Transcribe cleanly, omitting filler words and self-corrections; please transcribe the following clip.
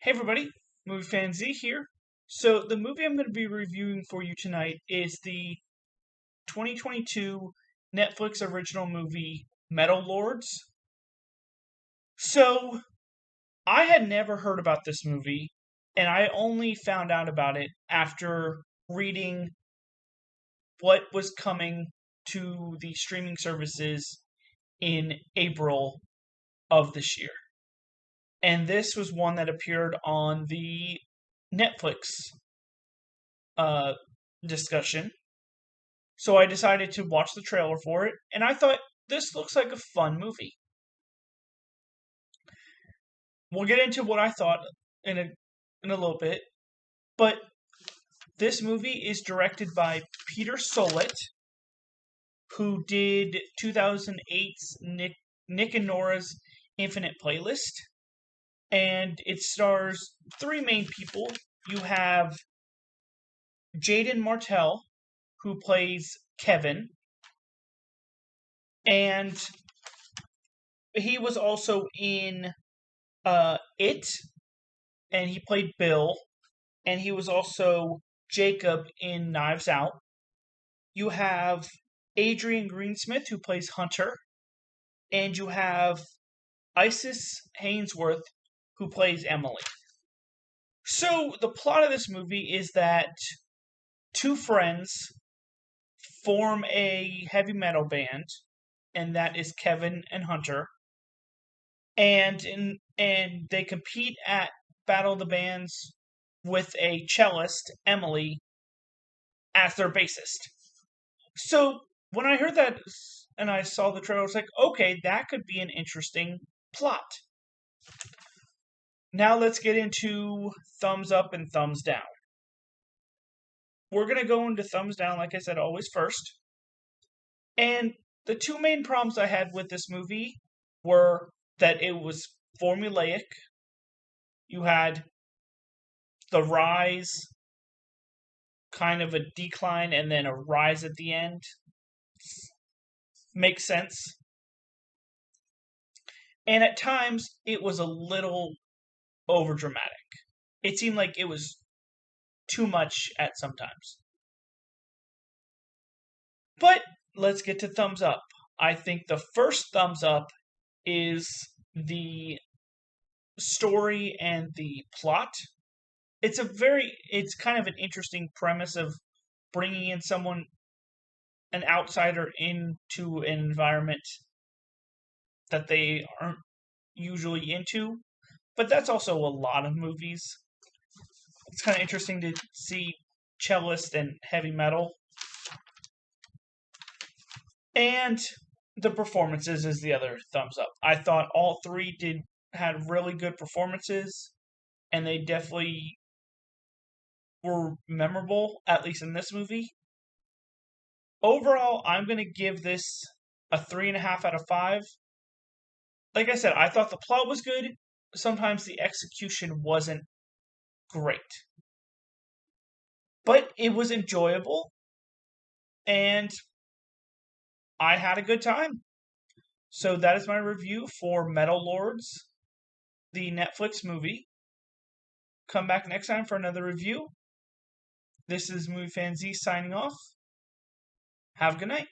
Hey everybody, Movie Fan Z here. So the movie I'm going to be reviewing for you tonight is the 2022 Netflix original movie Metal Lords. So I had never heard about this movie, and I only found out about it after reading what was coming to the streaming services in April of this year. And this was one that appeared on the Netflix uh, discussion. So I decided to watch the trailer for it, and I thought this looks like a fun movie. We'll get into what I thought in a little bit, but this movie is directed by Peter Sollett, who did 2008's Nick and Nora's Infinite Playlist, and it stars three main people. You have Jaden Martell, who plays Kevin, and he was also in It, and he played Bill, and he was also Jacob in Knives Out. You have Adrian Greensmith, who plays Hunter, and you have Isis Hainsworth, who plays Emily. So, the plot of this movie is that two friends form a heavy metal band, and that is Kevin and Hunter. And they compete at Battle of the Bands with a cellist, Emily, as their bassist. So when I heard that and I saw the trailer, I was like, okay, that could be an interesting plot. Now let's get into thumbs up and thumbs down. We're going to go into thumbs down, like I said, always first. And the two main problems I had with this movie were that it was formulaic. You had the rise, kind of a decline, and then a rise at the end. Makes sense. And at times, it was a little overdramatic. It seemed like it was too much at sometimes. But let's get to thumbs up. I think the first thumbs up is the story and the plot. It's kind of an interesting premise of bringing in an outsider into an environment that they aren't usually into. But that's also a lot of movies. It's kind of interesting to see cellist and heavy metal. And the performances is the other thumbs up. I thought all three had really good performances, and they definitely were memorable, at least in this movie. Overall, I'm going to give this a 3.5 out of 5. Like I said, I thought the plot was good. Sometimes the execution wasn't great. But it was enjoyable, and I had a good time. So that is my review for Metal Lords, the Netflix movie. Come back next time for another review. This is Movie Fan Z signing off. Have a good night.